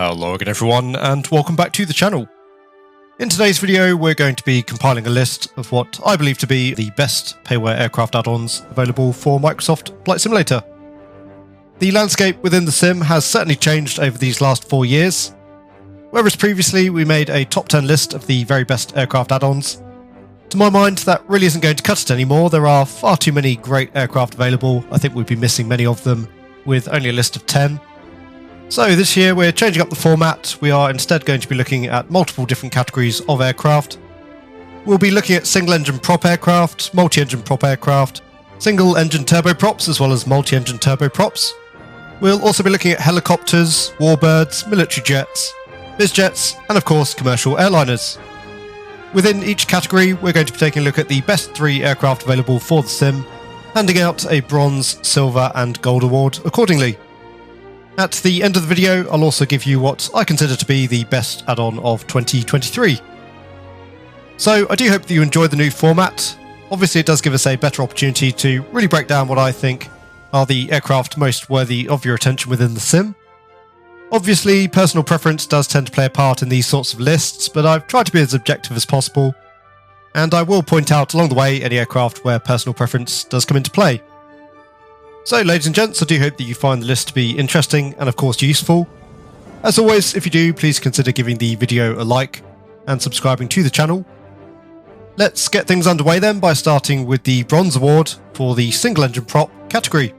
Hello again everyone, and welcome back to the channel. In today's video we're going to be compiling a list of what I believe to be the best Payware aircraft add-ons available for Microsoft Flight Simulator. The landscape within the sim has certainly changed over these last 4 years. Whereas previously we made a top 10 list of the very best aircraft add-ons, to my mind that really isn't going to cut it anymore. There are far too many great aircraft available. I think we'd be missing many of them with only a list of 10. So this year we're changing up the format. We are instead going to be looking at multiple different categories of aircraft. We'll be looking at single-engine prop aircraft, multi-engine prop aircraft, single-engine turboprops as well as multi-engine turboprops. We'll also be looking at helicopters, warbirds, military jets, bizjets, and of course commercial airliners. Within each category we're going to be taking a look at the best 3 aircraft available for the sim, handing out a bronze, silver and gold award accordingly. At the end of the video, I'll also give you what I consider to be the best add-on of 2023. So I do hope that you enjoy the new format. Obviously it does give us a better opportunity to really break down what I think are the aircraft most worthy of your attention within the sim. Obviously personal preference does tend to play a part in these sorts of lists, but I've tried to be as objective as possible, and I will point out along the way any aircraft where personal preference does come into play. So ladies and gents, I do hope that you find the list to be interesting and of course useful. As always, if you do, please consider giving the video a like and subscribing to the channel. Let's get things underway then by starting with the bronze award for the single engine prop category.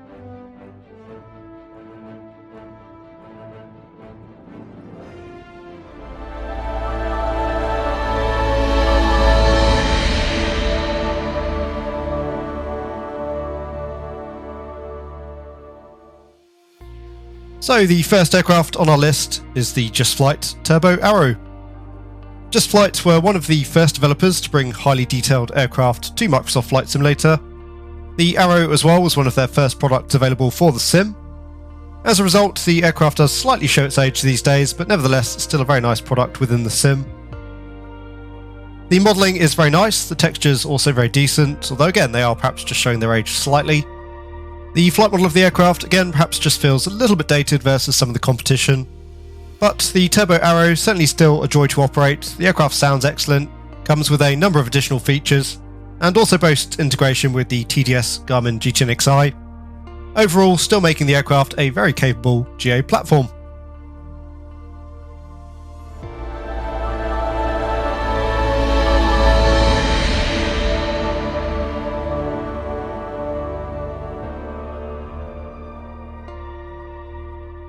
So the first aircraft on our list is the Just Flight Turbo Arrow. Just Flight were one of the first developers to bring highly detailed aircraft to Microsoft Flight Simulator. The Arrow as well was one of their first products available for the sim. As a result, the aircraft does slightly show its age these days, but nevertheless still a very nice product within the sim. The modelling is very nice, the textures also very decent, although again they are perhaps just showing their age slightly. The flight model of the aircraft, again, perhaps just feels a little bit dated versus some of the competition. But the Turbo Arrow certainly still a joy to operate. The aircraft sounds excellent, comes with a number of additional features, and also boasts integration with the TDS Garmin GTN-Xi. Overall, still making the aircraft a very capable GA platform.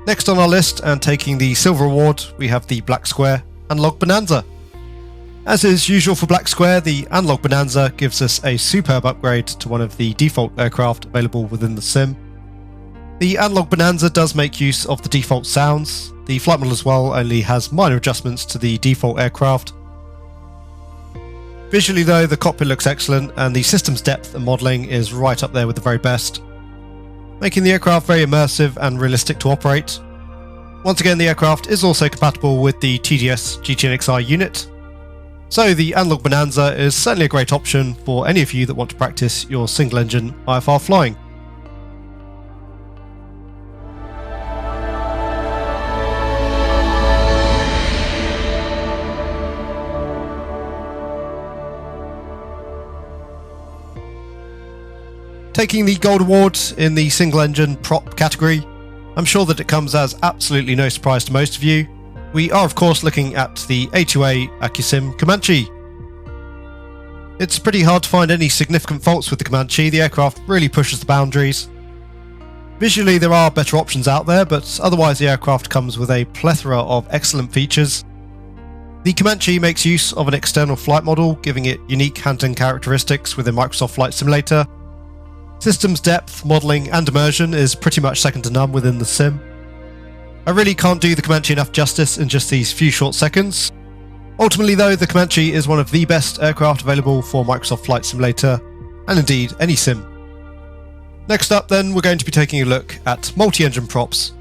Next on our list, and taking the silver award, we have the Black Square Analog Bonanza. As is usual for Black Square, the Analog Bonanza gives us a superb upgrade to one of the default aircraft available within the sim. The Analog Bonanza does make use of the default sounds. The flight model as well only has minor adjustments to the default aircraft. Visually though, the cockpit looks excellent, and the system's depth and modelling is right up there with the very best, making the aircraft very immersive and realistic to operate. Once again, the aircraft is also compatible with the TDS GTN-Xi unit, so the Analog Bonanza is certainly a great option for any of you that want to practice your single-engine IFR flying. Taking the gold award in the single engine prop category, I'm sure that it comes as absolutely no surprise to most of you. We are of course looking at the A2A Acusim Comanche. It's pretty hard to find any significant faults with the Comanche. The aircraft really pushes the boundaries. Visually there are better options out there, but otherwise the aircraft comes with a plethora of excellent features. The Comanche makes use of an external flight model, giving it unique handling characteristics within Microsoft Flight Simulator. System's depth, modelling and immersion is pretty much second to none within the sim. I really can't do the Comanche enough justice in just these few short seconds. Ultimately though, the Comanche is one of the best aircraft available for Microsoft Flight Simulator, and indeed any sim. Next up then, we're going to be taking a look at multi-engine props.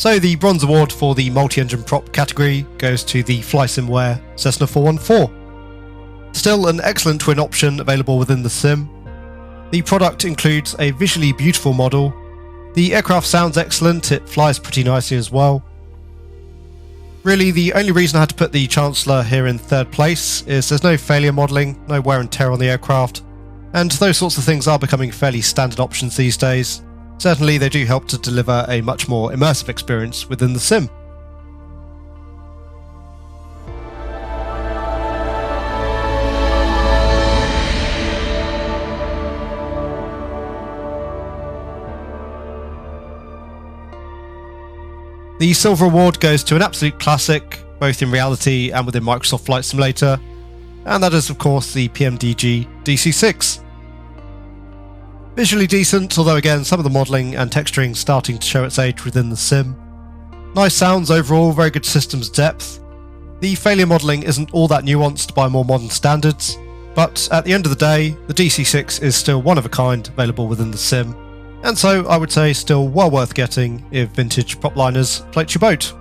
So the bronze award for the multi-engine prop category goes to the FlySimWare Cessna 414. Still an excellent twin option available within the sim. The product includes a visually beautiful model. The aircraft sounds excellent, it flies pretty nicely as well. Really, the only reason I had to put the Chancellor here in third place is there's no failure modelling, no wear and tear on the aircraft, and those sorts of things are becoming fairly standard options these days. Certainly they do help to deliver a much more immersive experience within the sim. The silver award goes to an absolute classic, both in reality and within Microsoft Flight Simulator, and that is of course the PMDG DC-6. Visually decent, although again some of the modelling and texturing starting to show its age within the sim. Nice sounds overall, very good systems depth. The failure modelling isn't all that nuanced by more modern standards, but at the end of the day, the DC-6 is still one of a kind available within the sim, and so I would say still well worth getting if vintage prop liners float your boat.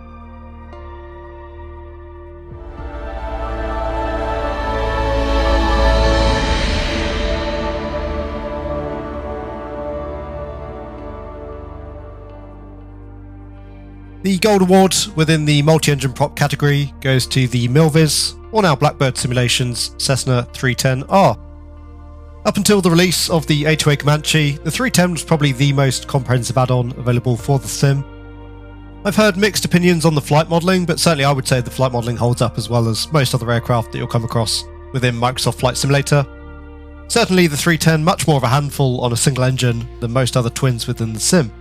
The Gold Award within the multi-engine prop category goes to the Milviz, or now Blackbird Simulations, Cessna 310R. Up until the release of the A2A Comanche, the 310 was probably the most comprehensive add-on available for the sim. I've heard mixed opinions on the flight modelling, but certainly I would say the flight modelling holds up as well as most other aircraft that you'll come across within Microsoft Flight Simulator. Certainly the 310 much more of a handful on a single engine than most other twins within the sim.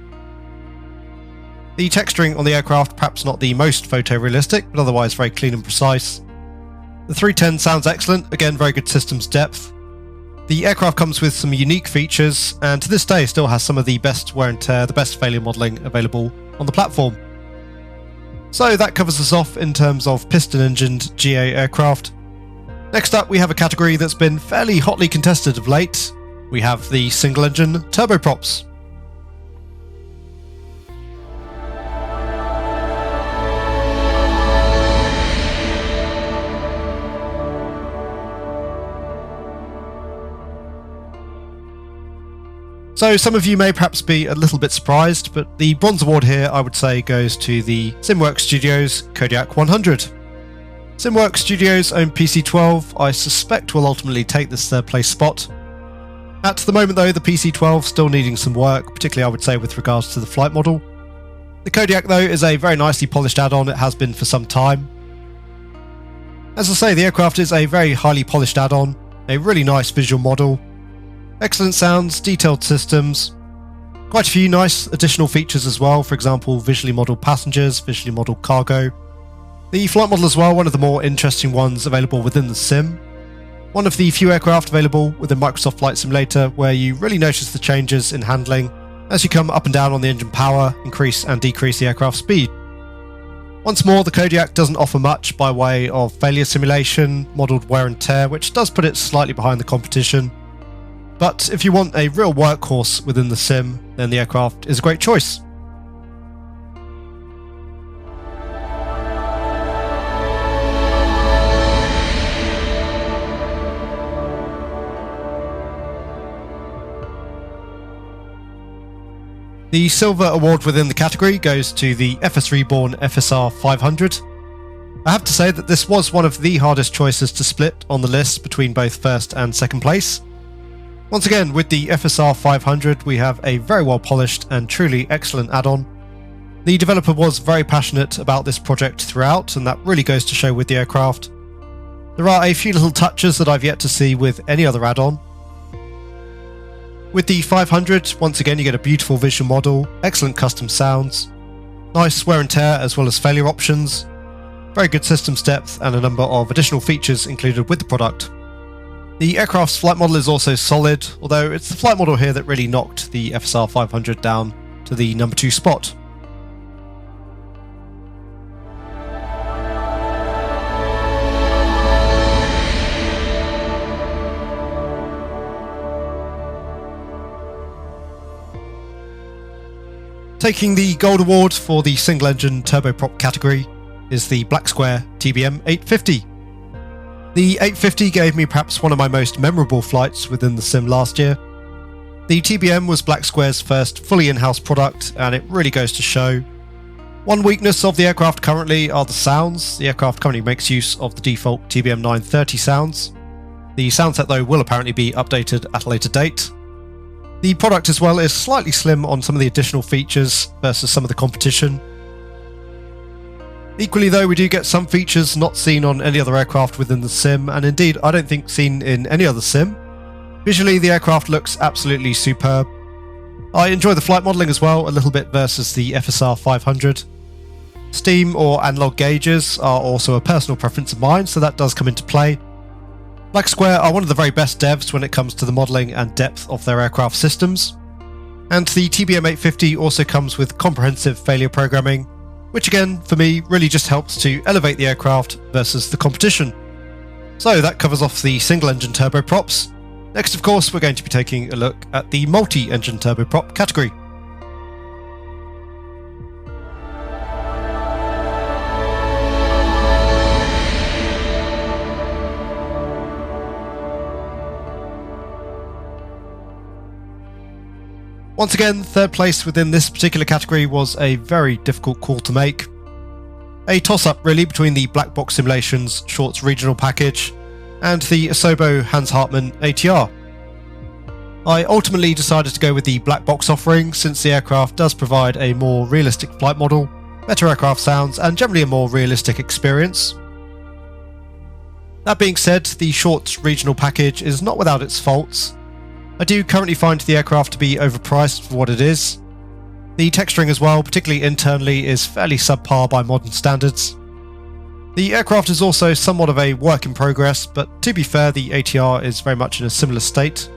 The texturing on the aircraft perhaps not the most photorealistic, but otherwise very clean and precise. The 310 sounds excellent, again very good systems depth. The aircraft comes with some unique features, and to this day still has some of the best wear and tear, the best failure modelling available on the platform. So that covers us off in terms of piston-engined GA aircraft. Next up we have a category that's been fairly hotly contested of late. We have the single-engine turboprops. So some of you may perhaps be a little bit surprised, but the bronze award here I would say goes to the SimWorks Studios Kodiak 100. SimWorks Studios own PC-12, I suspect will ultimately take this third place spot. At the moment though, the PC-12 still needing some work, particularly I would say with regards to the flight model. The Kodiak though is a very nicely polished add-on, it has been for some time. As I say, the aircraft is a very highly polished add-on, a really nice visual model. Excellent sounds, detailed systems, quite a few nice additional features as well, for example visually modelled passengers, visually modelled cargo. The flight model as well, one of the more interesting ones available within the sim. One of the few aircraft available within Microsoft Flight Simulator where you really notice the changes in handling as you come up and down on the engine power, increase and decrease the aircraft speed. Once more, the Kodiak doesn't offer much by way of failure simulation, modelled wear and tear, which does put it slightly behind the competition. But if you want a real workhorse within the sim, then the aircraft is a great choice. The silver award within the category goes to the FS Reborn FSR 500. I have to say that this was one of the hardest choices to split on the list between both first and second place. Once again, with the FSR 500 we have a very well polished and truly excellent add-on. The developer was very passionate about this project throughout, and that really goes to show with the aircraft. There are a few little touches that I've yet to see with any other add-on. With the 500, once again you get a beautiful visual model, excellent custom sounds, nice wear and tear as well as failure options, very good systems depth and a number of additional features included with the product. The aircraft's flight model is also solid, although it's the flight model here that really knocked the FSR 500 down to the number 2 spot. Taking the gold award for the single engine turboprop category is the Black Square TBM 850. The 850 gave me perhaps one of my most memorable flights within the sim last year. The TBM was Black Square's first fully in-house product, and it really goes to show. One weakness of the aircraft currently are the sounds. The aircraft currently makes use of the default TBM 930 sounds. The sound set though will apparently be updated at a later date. The product as well is slightly slim on some of the additional features versus some of the competition. Equally though, we do get some features not seen on any other aircraft within the sim, and indeed I don't think seen in any other sim. Visually the aircraft looks absolutely superb. I enjoy the flight modelling as well a little bit versus the FSR 500. Steam or analog gauges are also a personal preference of mine, so that does come into play. Black Square are one of the very best devs when it comes to the modelling and depth of their aircraft systems. And the TBM 850 also comes with comprehensive failure programming, which again, for me, really just helps to elevate the aircraft versus the competition. So that covers off the single-engine turboprops. Next, of course, we're going to be taking a look at the multi-engine turboprop category. Once again, third place within this particular category was a very difficult call to make. A toss-up really between the Black Box Simulations Shorts regional package and the Asobo Hans Hartmann ATR. I ultimately decided to go with the Black Box offering since the aircraft does provide a more realistic flight model, better aircraft sounds and generally a more realistic experience. That being said, the Shorts regional package is not without its faults. I do currently find the aircraft to be overpriced for what it is. The texturing as well, particularly internally, is fairly subpar by modern standards. The aircraft is also somewhat of a work in progress, but to be fair, the ATR is very much in a similar state.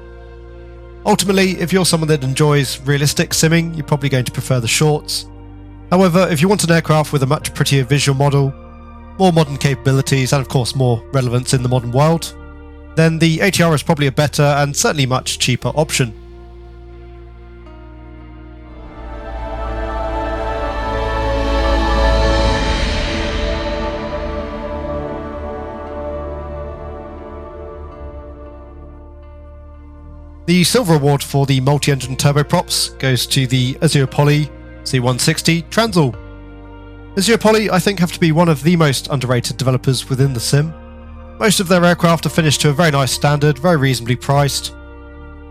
Ultimately, if you're someone that enjoys realistic simming, you're probably going to prefer the Shorts. However, if you want an aircraft with a much prettier visual model, more modern capabilities and of course more relevance in the modern world, then the ATR is probably a better and certainly much cheaper option. The silver award for the multi-engine turboprops goes to the Azure Poly C160 Transall. Azure Poly, I think, have to be one of the most underrated developers within the sim. Most of their aircraft are finished to a very nice standard, very reasonably priced.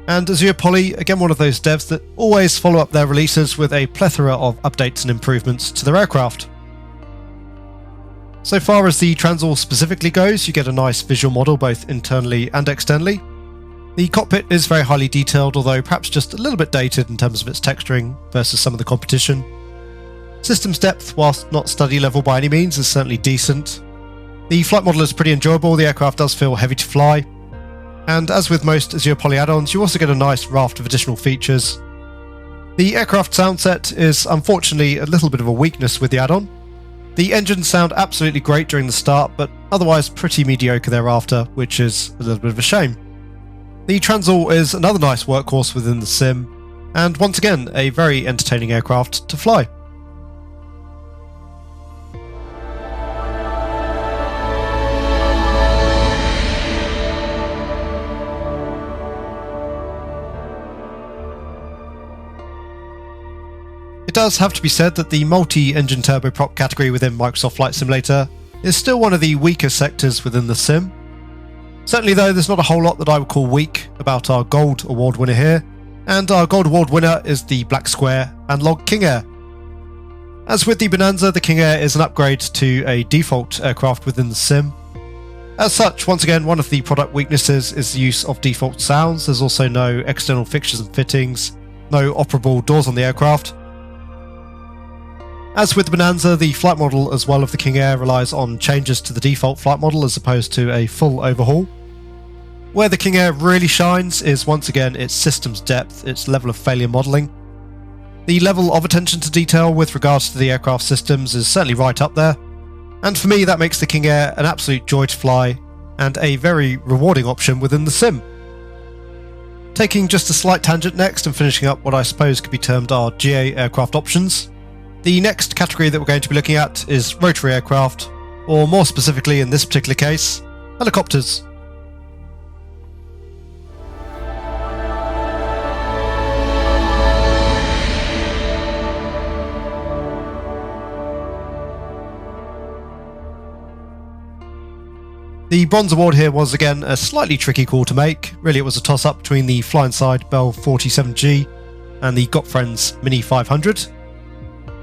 And Azure Poly, again one of those devs that always follow up their releases with a plethora of updates and improvements to their aircraft. So far as the Transall specifically goes, you get a nice visual model both internally and externally. The cockpit is very highly detailed, although perhaps just a little bit dated in terms of its texturing versus some of the competition. Systems depth, whilst not study level by any means, is certainly decent. The flight model is pretty enjoyable, the aircraft does feel heavy to fly, and as with most Azure Poly add-ons, you also get a nice raft of additional features. The aircraft sound set is unfortunately a little bit of a weakness with the add-on. The engines sound absolutely great during the start, but otherwise pretty mediocre thereafter, which is a little bit of a shame. The Transall is another nice workhorse within the sim, and once again a very entertaining aircraft to fly. It does have to be said that the multi-engine turboprop category within Microsoft Flight Simulator is still one of the weaker sectors within the sim. Certainly though, there's not a whole lot that I would call weak about our Gold Award winner here, and our Gold Award winner is the Black Square Analog King Air. As with the Bonanza, the King Air is an upgrade to a default aircraft within the sim. As such, once again, one of the product weaknesses is the use of default sounds. There's also no external fixtures and fittings, no operable doors on the aircraft. As with the Bonanza, the flight model as well of the King Air relies on changes to the default flight model as opposed to a full overhaul. Where the King Air really shines is once again its systems depth, its level of failure modelling. The level of attention to detail with regards to the aircraft systems is certainly right up there, and for me that makes the King Air an absolute joy to fly and a very rewarding option within the sim. Taking just a slight tangent next and finishing up what I suppose could be termed our GA aircraft options. The next category that we're going to be looking at is rotary aircraft, or more specifically in this particular case, helicopters. The bronze award here was again a slightly tricky call to make. Really, it was a toss-up between the Fly-Inside Bell 47G and the Got Friends Mini 500.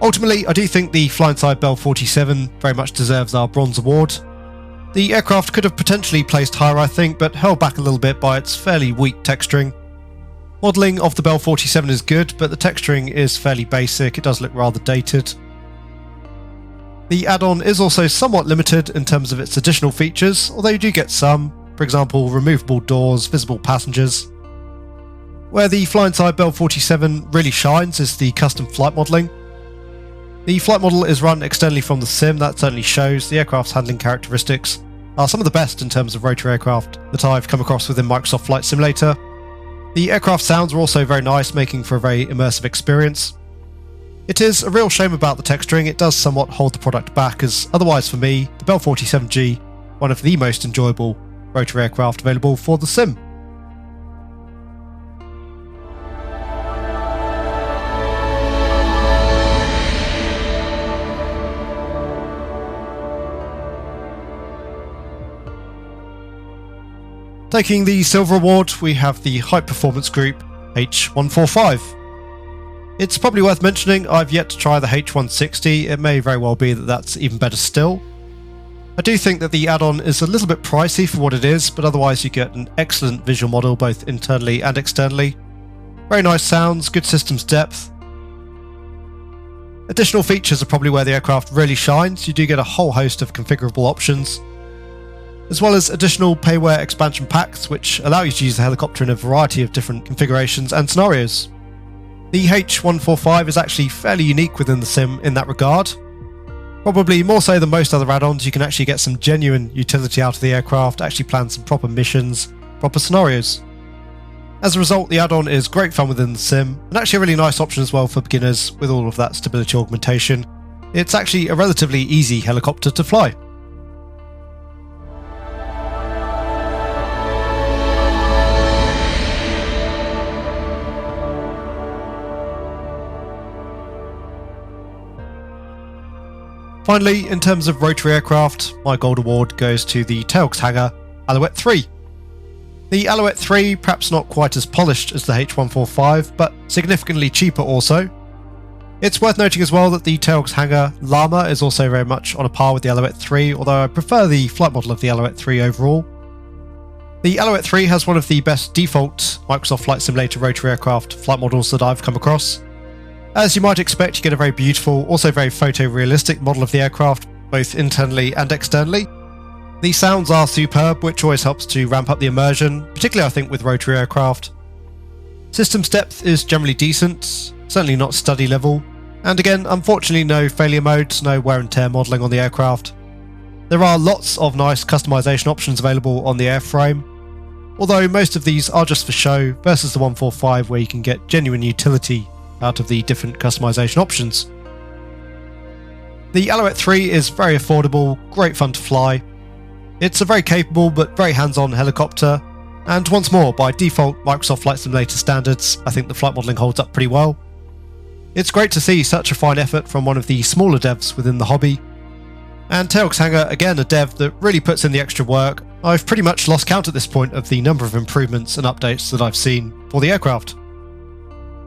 Ultimately, I do think the Fly-Inside Bell 47 very much deserves our bronze award. The aircraft could have potentially placed higher, I think, but held back a little bit by its fairly weak texturing. Modelling of the Bell 47 is good, but the texturing is fairly basic. It does look rather dated. The add-on is also somewhat limited in terms of its additional features, although you do get some, for example removable doors, visible passengers. Where the Fly-Inside Bell 47 really shines is the custom flight modelling. The flight model is run externally from the sim, that certainly shows. The aircraft's handling characteristics are some of the best in terms of rotary aircraft that I've come across within Microsoft Flight Simulator. The aircraft sounds are also very nice, making for a very immersive experience. It is a real shame about the texturing. It does somewhat hold the product back, as otherwise for me, the Bell 47G, one of the most enjoyable rotary aircraft available for the sim. Taking the silver award, we have the High Performance Group H145. It's probably worth mentioning I've yet to try the H160, it may very well be that that's even better still. I do think that the add-on is a little bit pricey for what it is, but otherwise you get an excellent visual model both internally and externally. Very nice sounds, good systems depth. Additional features are probably where the aircraft really shines. You do get a whole host of configurable options, as well as additional Payware expansion packs which allow you to use the helicopter in a variety of different configurations and scenarios. The H145 is actually fairly unique within the sim in that regard. Probably more so than most other add-ons, you can actually get some genuine utility out of the aircraft, actually plan some proper missions, proper scenarios. As a result, the add-on is great fun within the sim, and actually a really nice option as well for beginners with all of that stability augmentation. It's actually a relatively easy helicopter to fly. Finally, in terms of rotary aircraft, my gold award goes to the Tailx Hangar Alouette 3. The Alouette 3, perhaps not quite as polished as the H145, but significantly cheaper also. It's worth noting as well that the Tailx Hangar Llama is also very much on a par with the Alouette 3, although I prefer the flight model of the Alouette 3 overall. The Alouette 3 has one of the best default Microsoft Flight Simulator rotary aircraft flight models that I've come across. As you might expect, you get a very beautiful, also very photorealistic model of the aircraft, both internally and externally. The sounds are superb, which always helps to ramp up the immersion, particularly I think with rotary aircraft. Systems depth is generally decent, certainly not study level, and again, unfortunately no failure modes, no wear and tear modelling on the aircraft. There are lots of nice customization options available on the airframe, although most of these are just for show versus the 145 where you can get genuine utility out of the different customization options. The Alouette 3 is very affordable, great fun to fly. It's a very capable but very hands-on helicopter, and once more, by default Microsoft Flight Simulator standards, I think the flight modelling holds up pretty well. It's great to see such a fine effort from one of the smaller devs within the hobby. And Tailx Hangar, again a dev that really puts in the extra work. I've pretty much lost count at this point of the number of improvements and updates that I've seen for the aircraft.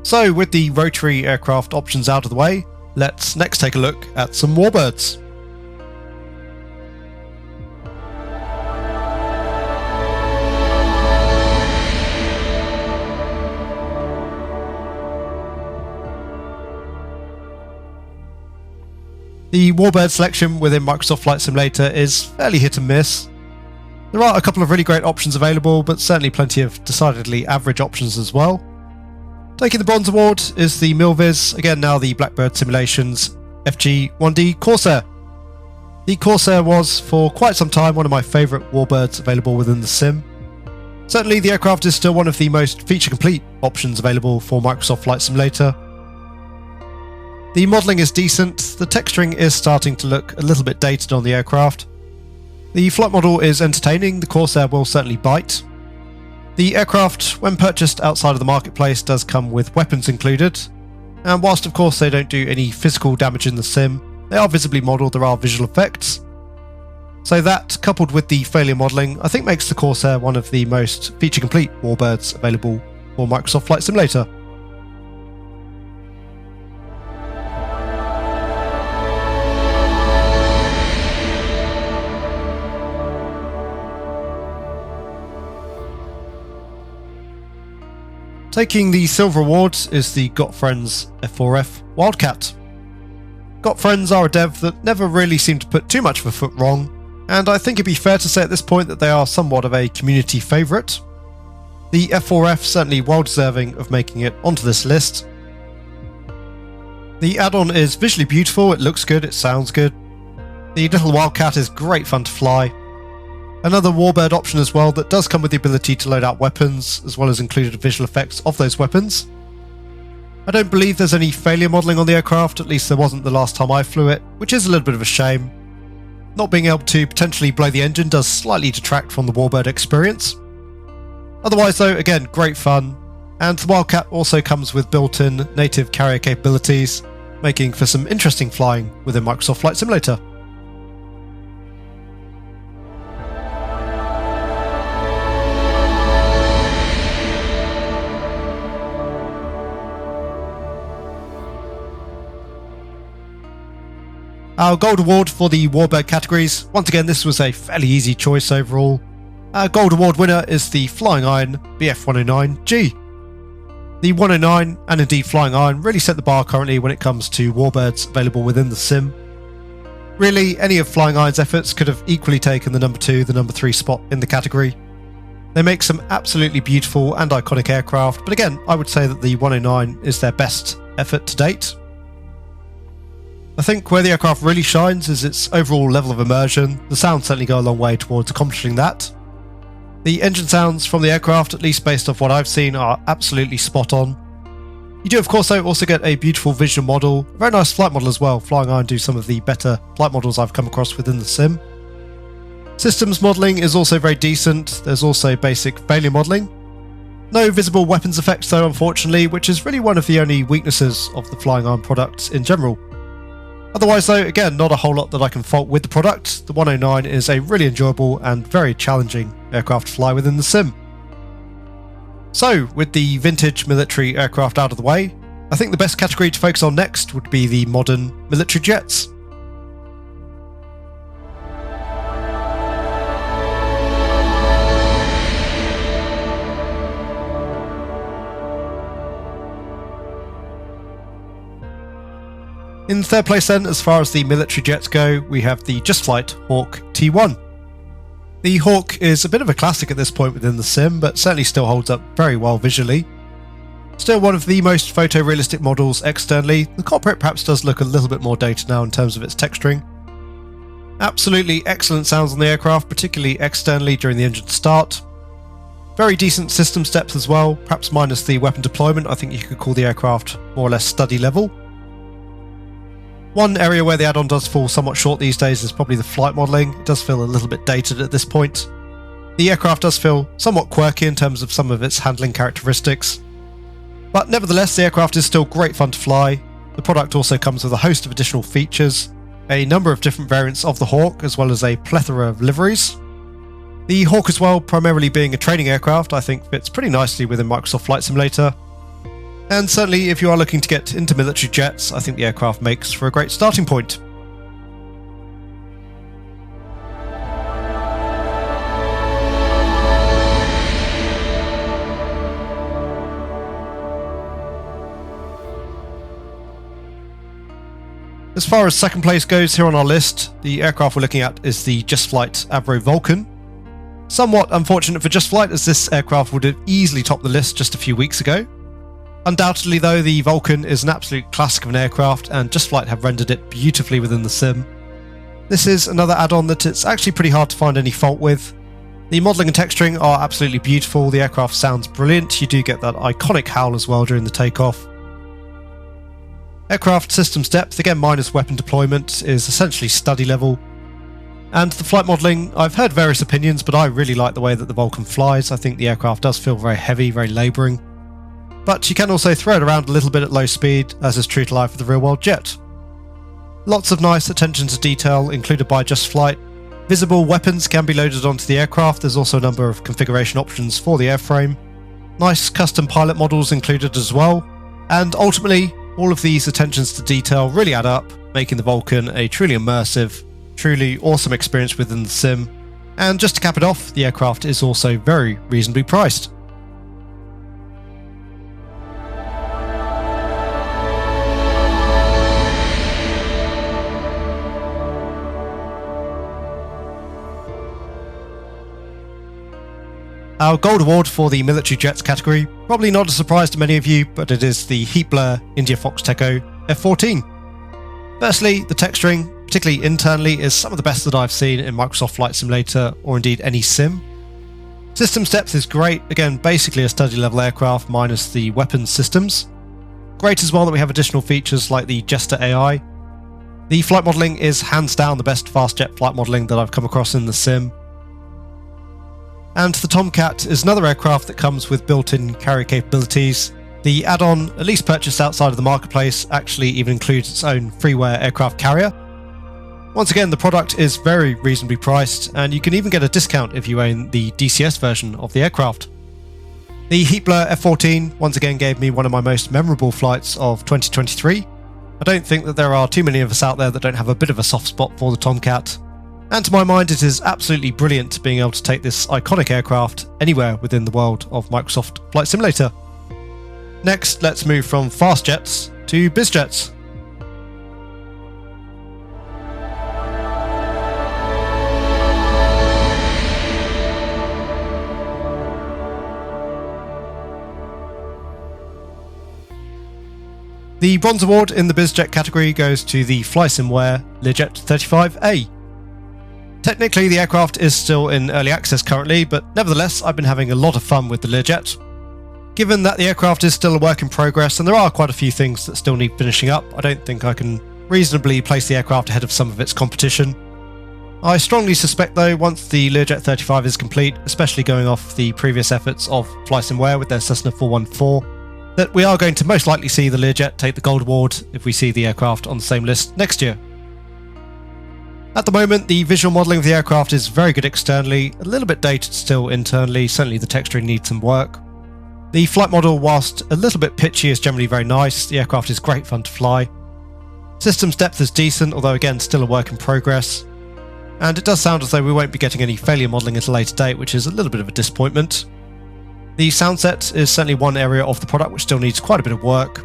So with the rotary aircraft options out of the way, let's next take a look at some Warbirds. The Warbird selection within Microsoft Flight Simulator is fairly hit and miss. There are a couple of really great options available, but certainly plenty of decidedly average options as well. Taking the bronze award is the Milviz, again now the Blackbird Simulations FG1D Corsair. The Corsair was for quite some time one of my favourite Warbirds available within the sim. Certainly the aircraft is still one of the most feature-complete options available for Microsoft Flight Simulator. The modelling is decent, the texturing is starting to look a little bit dated on the aircraft. The flight model is entertaining, the Corsair will certainly bite. The aircraft, when purchased outside of the marketplace, does come with weapons included, and whilst of course they don't do any physical damage in the sim, they are visibly modelled, there are visual effects. So that, coupled with the failure modelling, I think makes the Corsair one of the most feature-complete Warbirds available for Microsoft Flight Simulator. Taking the silver award is the Got Friends F4F Wildcat. Got Friends are a dev that never really seemed to put too much of a foot wrong, and I think it'd be fair to say at this point that they are somewhat of a community favourite. The F4F certainly well deserving of making it onto this list. The add-on is visually beautiful, it looks good, it sounds good. The little Wildcat is great fun to fly. Another Warbird option as well that does come with the ability to load out weapons, as well as included visual effects of those weapons. I don't believe there's any failure modelling on the aircraft, at least there wasn't the last time I flew it, which is a little bit of a shame. Not being able to potentially blow the engine does slightly detract from the Warbird experience. Otherwise though, again, great fun, and the Wildcat also comes with built-in native carrier capabilities, making for some interesting flying within Microsoft Flight Simulator. Our gold award for the Warbird categories, once again this was a fairly easy choice overall. Our gold award winner is the Flying Iron BF109G. The 109 and indeed Flying Iron really set the bar currently when it comes to Warbirds available within the sim. Really, any of Flying Iron's efforts could have equally taken the number 2, the number 3 spot in the category. They make some absolutely beautiful and iconic aircraft, but again I would say that the 109 is their best effort to date. I think where the aircraft really shines is its overall level of immersion. The sounds certainly go a long way towards accomplishing that. The engine sounds from the aircraft, at least based off what I've seen, are absolutely spot on. You do of course though also get a beautiful visual model, a very nice flight model as well. Flying Iron do some of the better flight models I've come across within the sim. Systems modelling is also very decent, there's also basic failure modelling. No visible weapons effects though unfortunately, which is really one of the only weaknesses of the Flying Iron products in general. Otherwise though, again, not a whole lot that I can fault with the product. The 109 is a really enjoyable and very challenging aircraft to fly within the sim. So, with the vintage military aircraft out of the way, I think the best category to focus on next would be the modern military jets. In third place then, as far as the military jets go, we have the Just Flight Hawk T1. The Hawk is a bit of a classic at this point within the sim, but certainly still holds up very well visually. Still one of the most photorealistic models externally. The cockpit perhaps does look a little bit more dated now in terms of its texturing. Absolutely excellent sounds on the aircraft, particularly externally during the engine start. Very decent system steps as well, perhaps minus the weapon deployment. I think you could call the aircraft more or less study level. One area where the add-on does fall somewhat short these days is probably the flight modelling. It does feel a little bit dated at this point. The aircraft does feel somewhat quirky in terms of some of its handling characteristics. But nevertheless, the aircraft is still great fun to fly. The product also comes with a host of additional features, a number of different variants of the Hawk, as well as a plethora of liveries. The Hawk as well, primarily being a training aircraft, I think fits pretty nicely within Microsoft Flight Simulator. And certainly if you are looking to get into military jets, I think the aircraft makes for a great starting point. As far as second place goes here on our list, the aircraft we're looking at is the Just Flight Avro Vulcan. Somewhat unfortunate for Just Flight, as this aircraft would have easily topped the list just a few weeks ago. Undoubtedly though, the Vulcan is an absolute classic of an aircraft, and Just Flight have rendered it beautifully within the sim. This is another add-on that it's actually pretty hard to find any fault with. The modelling and texturing are absolutely beautiful, the aircraft sounds brilliant, you do get that iconic howl as well during the takeoff. Aircraft systems depth, again minus weapon deployment, is essentially study level. And the flight modelling, I've heard various opinions, but I really like the way that the Vulcan flies. I think the aircraft does feel very heavy, very labouring. But you can also throw it around a little bit at low speed, as is true to life with the real-world jet. Lots of nice attention to detail included by Just Flight. Visible weapons can be loaded onto the aircraft, there's also a number of configuration options for the airframe. Nice custom pilot models included as well. And ultimately, all of these attentions to detail really add up, making the Vulcan a truly immersive, truly awesome experience within the sim. And just to cap it off, the aircraft is also very reasonably priced. Our gold award for the military jets category, probably not a surprise to many of you, but it is the Heat Blur India Foxteco F-14. Firstly, the texturing, particularly internally, is some of the best that I've seen in Microsoft Flight Simulator or indeed any sim. Systems depth is great, again basically a study level aircraft minus the weapons systems. Great as well that we have additional features like the Jester AI. The flight modelling is hands down the best fast jet flight modelling that I've come across in the sim. And the Tomcat is another aircraft that comes with built-in carrier capabilities. The add-on, at least purchased outside of the marketplace, actually even includes its own freeware aircraft carrier. Once again, the product is very reasonably priced, and you can even get a discount if you own the DCS version of the aircraft. The Heat Blur F-14 once again gave me one of my most memorable flights of 2023. I don't think that there are too many of us out there that don't have a bit of a soft spot for the Tomcat. And to my mind, it is absolutely brilliant being able to take this iconic aircraft anywhere within the world of Microsoft Flight Simulator. Next, let's move from fast jets to biz jets. The bronze award in the bizjet category goes to the FlySimWare Learjet 35A. Technically, the aircraft is still in early access currently, but nevertheless, I've been having a lot of fun with the Learjet. Given that the aircraft is still a work in progress and there are quite a few things that still need finishing up, I don't think I can reasonably place the aircraft ahead of some of its competition. I strongly suspect though, once the Learjet 35 is complete, especially going off the previous efforts of FlySimWare with their Cessna 414, that we are going to most likely see the Learjet take the gold award if we see the aircraft on the same list next year. At the moment, the visual modelling of the aircraft is very good externally, a little bit dated still internally, certainly the texturing needs some work. The flight model, whilst a little bit pitchy, is generally very nice, the aircraft is great fun to fly. Systems depth is decent, although again still a work in progress. And it does sound as though we won't be getting any failure modelling at a later date, which is a little bit of a disappointment. The sound set is certainly one area of the product which still needs quite a bit of work.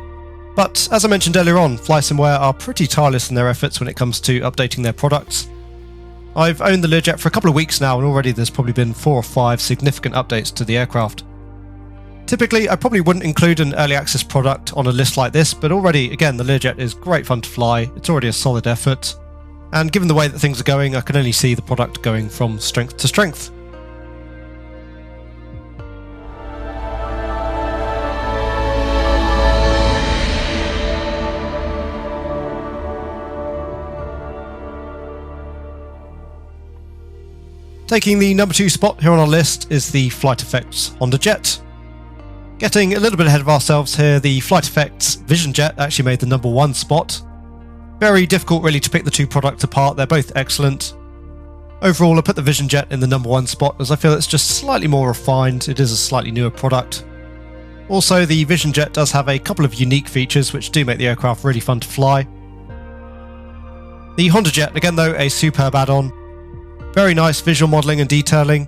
But as I mentioned earlier on, FlySimWare are pretty tireless in their efforts when it comes to updating their products. I've owned the Learjet for a couple of weeks now, and already there's probably been 4 or 5 significant updates to the aircraft. Typically, I probably wouldn't include an early access product on a list like this, but already, again, the Learjet is great fun to fly, it's already a solid effort, and given the way that things are going, I can only see the product going from strength to strength. Taking the number 2 spot here on our list is the Flight Effects Honda Jet. Getting a little bit ahead of ourselves here, the Flight Effects Vision Jet actually made the number 1 spot. Very difficult really to pick the two products apart, they're both excellent. Overall, I put the Vision Jet in the number 1 spot as I feel it's just slightly more refined, it is a slightly newer product. Also, the Vision Jet does have a couple of unique features which do make the aircraft really fun to fly. The Honda Jet, again though, a superb add-on. Very nice visual modelling and detailing.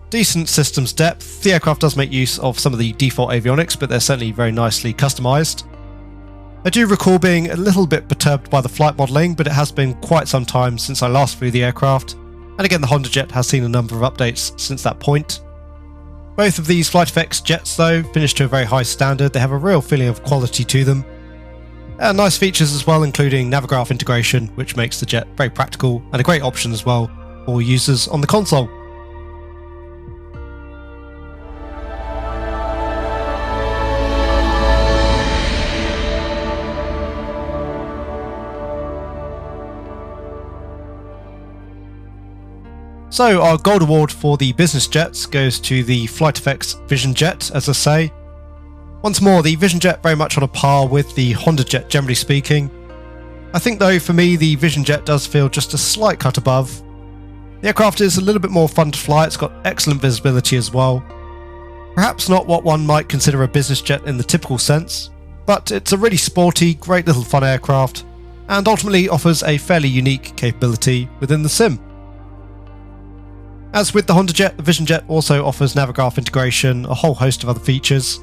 Decent systems depth. The aircraft does make use of some of the default avionics, but they're certainly very nicely customised. I do recall being a little bit perturbed by the flight modelling, but it has been quite some time since I last flew the aircraft. And again, the Honda Jet has seen a number of updates since that point. Both of these Flight Effects jets though finish to a very high standard, they have a real feeling of quality to them. And nice features as well, including Navigraph integration, which makes the jet very practical and a great option as well for users on the console. So our gold award for the business jets goes to the FlightFX Vision Jet, as I say. Once more, the Vision Jet very much on a par with the Honda Jet generally speaking. I think though for me the Vision Jet does feel just a slight cut above. The aircraft is a little bit more fun to fly, it's got excellent visibility as well. Perhaps not what one might consider a business jet in the typical sense, but it's a really sporty, great little fun aircraft, and ultimately offers a fairly unique capability within the sim. As with the Honda Jet, the Vision Jet also offers Navigraph integration, a whole host of other features,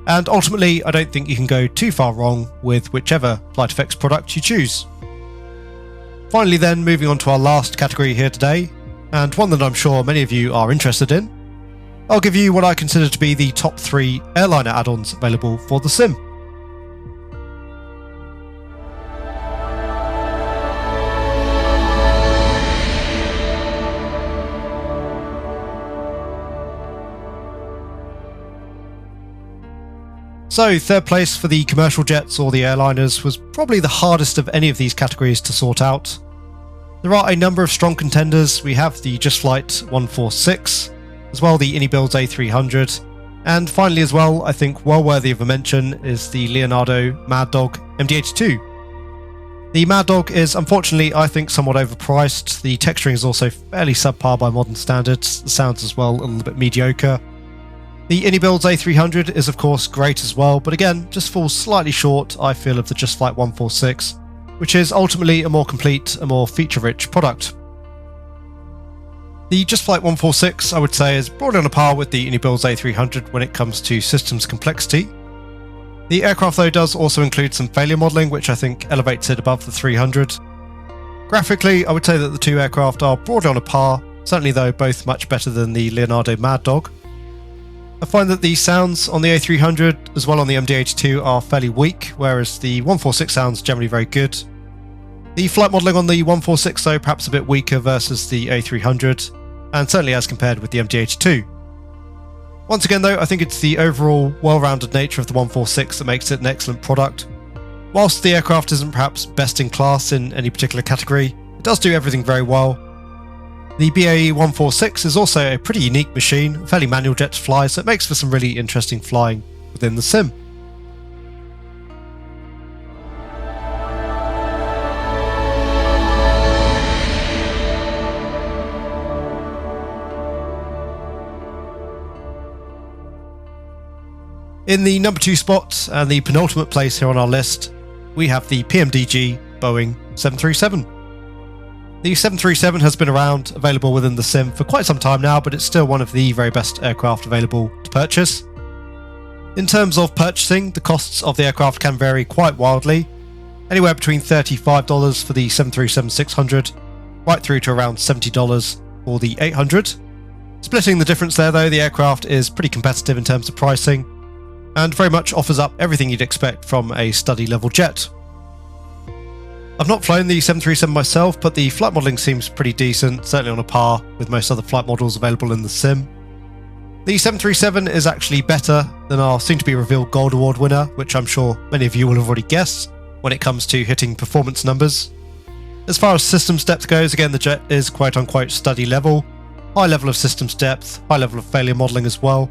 and ultimately I don't think you can go too far wrong with whichever FlightFX product you choose. Finally then, moving on to our last category here today, and one that I'm sure many of you are interested in, I'll give you what I consider to be the top 3 airliner add-ons available for the sim. So, third place for the commercial jets or the airliners was probably the hardest of any of these categories to sort out. There are a number of strong contenders. We have the Just Flight 146, as well the Inibuilds A300, and finally as well, I think well worthy of a mention, is the Leonardo Mad Dog MD-82. The Mad Dog is unfortunately, I think, somewhat overpriced. The texturing is also fairly subpar by modern standards, the sounds as well a little bit mediocre. The Inibuilds A300 is of course great as well, but again, just falls slightly short, I feel, of the Just Flight 146, which is ultimately a more complete, a more feature-rich product. The Just Flight 146, I would say, is broadly on a par with the Inibuilds A300 when it comes to systems complexity. The aircraft though does also include some failure modelling, which I think elevates it above the 300. Graphically, I would say that the two aircraft are broadly on a par, certainly though both much better than the Leonardo Mad Dog. I find that the sounds on the A300 as well on the MD-82 are fairly weak, whereas the 146 sounds generally very good. The flight modelling on the 146 though perhaps a bit weaker versus the A300, and certainly as compared with the MD-82. Once again though, I think it's the overall well-rounded nature of the 146 that makes it an excellent product. Whilst the aircraft isn't perhaps best in class in any particular category, it does do everything very well. The BAE 146 is also a pretty unique machine, a fairly manual jet to fly, so it makes for some really interesting flying within the sim. In the number 2 spot, and the penultimate place here on our list, we have the PMDG Boeing 737. The 737 has been around, available within the sim for quite some time now, but it's still one of the very best aircraft available to purchase. In terms of purchasing, the costs of the aircraft can vary quite wildly, anywhere between $35 for the 737-600, right through to around $70 for the 800. Splitting the difference there though, the aircraft is pretty competitive in terms of pricing, and very much offers up everything you'd expect from a study level jet. I've not flown the 737 myself, but the flight modelling seems pretty decent, certainly on a par with most other flight models available in the sim. The 737 is actually better than our soon-to-be revealed Gold Award winner, which I'm sure many of you will have already guessed when it comes to hitting performance numbers. As far as systems depth goes, again the jet is quote-unquote study level, high level of systems depth, high level of failure modelling as well.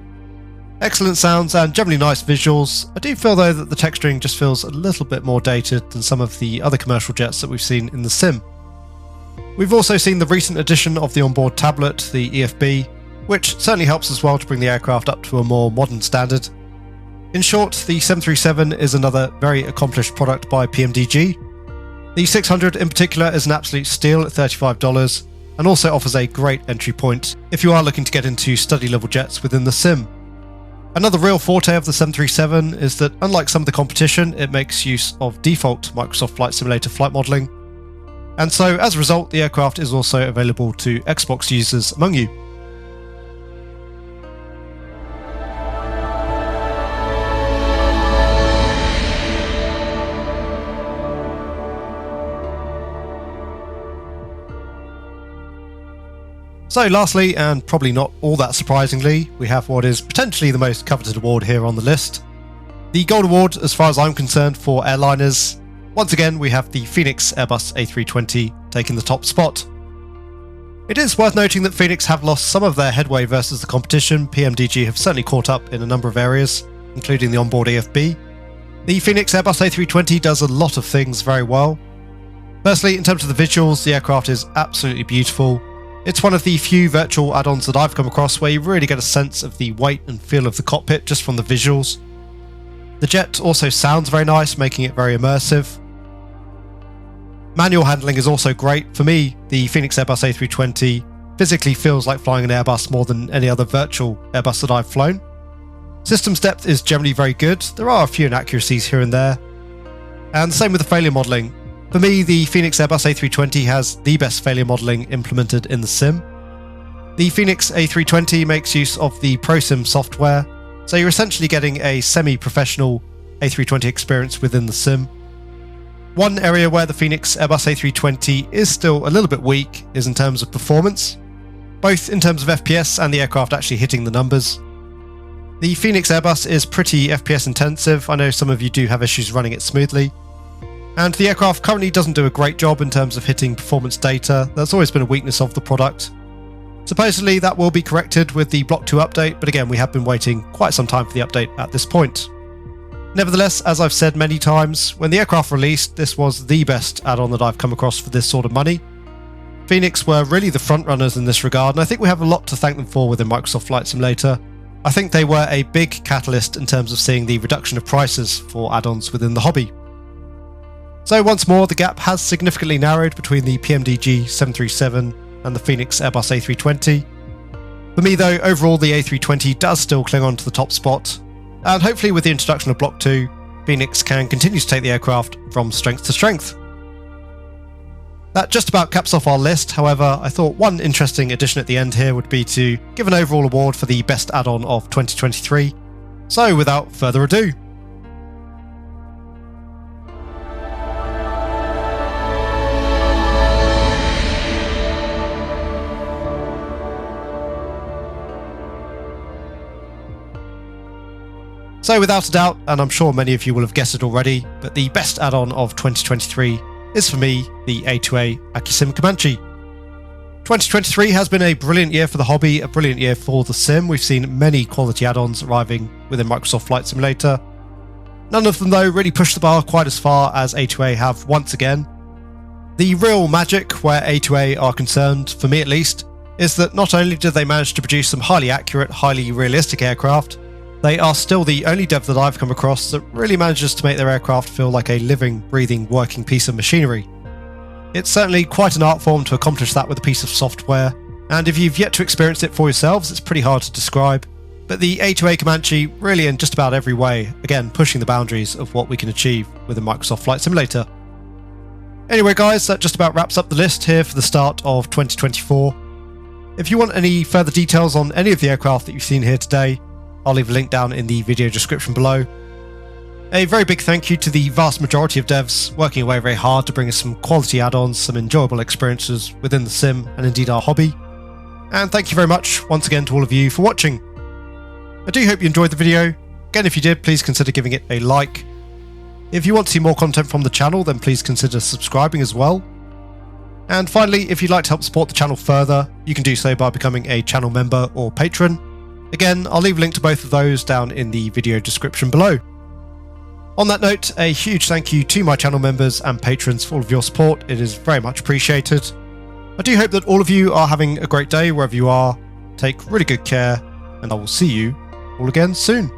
Excellent sounds and generally nice visuals. I do feel though that the texturing just feels a little bit more dated than some of the other commercial jets that we've seen in the sim. We've also seen the recent addition of the onboard tablet, the EFB, which certainly helps as well to bring the aircraft up to a more modern standard. In short, the 737 is another very accomplished product by PMDG. The 600 in particular is an absolute steal at $35 and also offers a great entry point if you are looking to get into study level jets within the sim. Another real forte of the 737 is that, unlike some of the competition, it makes use of default Microsoft Flight Simulator flight modelling, and so as a result the aircraft is also available to Xbox users among you. So lastly, and probably not all that surprisingly, we have what is potentially the most coveted award here on the list. The Gold Award, as far as I'm concerned, for airliners. Once again, we have the Phoenix Airbus A320 taking the top spot. It is worth noting that Phoenix have lost some of their headway versus the competition. PMDG have certainly caught up in a number of areas, including the onboard AFB. The Phoenix Airbus A320 does a lot of things very well. Firstly, in terms of the visuals, the aircraft is absolutely beautiful. It's one of the few virtual add-ons that I've come across where you really get a sense of the weight and feel of the cockpit just from the visuals. The jet also sounds very nice, making it very immersive. Manual handling is also great. For me, the Phoenix Airbus A320 physically feels like flying an Airbus more than any other virtual Airbus that I've flown. Systems depth is generally very good. There are a few inaccuracies here and there. And same with the failure modelling. For me, the Phoenix Airbus A320 has the best failure modelling implemented in the sim. The Phoenix A320 makes use of the ProSim software, so you're essentially getting a semi-professional A320 experience within the sim. One area where the Phoenix Airbus A320 is still a little bit weak is in terms of performance, both in terms of FPS and the aircraft actually hitting the numbers. The Phoenix Airbus is pretty FPS intensive. I know some of you do have issues running it smoothly. And the aircraft currently doesn't do a great job in terms of hitting performance data. That's always been a weakness of the product. Supposedly that will be corrected with the Block 2 update, but again we have been waiting quite some time for the update at this point. Nevertheless, as I've said many times, when the aircraft released, this was the best add-on that I've come across for this sort of money. Phoenix were really the front runners in this regard, and I think we have a lot to thank them for within Microsoft Flight Simulator. I think they were a big catalyst in terms of seeing the reduction of prices for add-ons within the hobby. So once more, the gap has significantly narrowed between the PMDG 737 and the Phoenix Airbus A320. For me though, overall the A320 does still cling on to the top spot, and hopefully with the introduction of Block 2, Phoenix can continue to take the aircraft from strength to strength. That just about caps off our list. However, I thought one interesting addition at the end here would be to give an overall award for the best add-on of 2023. So without further ado, So without a doubt, and I'm sure many of you will have guessed it already, but the best add-on of 2023 is for me the A2A Akisim Comanche. 2023 has been a brilliant year for the hobby, a brilliant year for the sim. We've seen many quality add-ons arriving within Microsoft Flight Simulator. None of them though really push the bar quite as far as A2A have once again. The real magic where A2A are concerned, for me at least, is that not only did they manage to produce some highly accurate, highly realistic aircraft, they are still the only dev that I've come across that really manages to make their aircraft feel like a living, breathing, working piece of machinery. It's certainly quite an art form to accomplish that with a piece of software, and if you've yet to experience it for yourselves, it's pretty hard to describe. But the A2A Comanche really in just about every way, again pushing the boundaries of what we can achieve with a Microsoft Flight Simulator. Anyway guys, that just about wraps up the list here for the start of 2024. If you want any further details on any of the aircraft that you've seen here today, I'll leave a link down in the video description below. A very big thank you to the vast majority of devs working away very hard to bring us some quality add-ons, some enjoyable experiences within the sim and indeed our hobby. And thank you very much once again to all of you for watching. I do hope you enjoyed the video. Again, if you did, please consider giving it a like. If you want to see more content from the channel, then please consider subscribing as well. And finally, if you'd like to help support the channel further, you can do so by becoming a channel member or patron. Again, I'll leave a link to both of those down in the video description below. On that note, a huge thank you to my channel members and patrons for all of your support. It is very much appreciated. I do hope that all of you are having a great day wherever you are. Take really good care, and I will see you all again soon.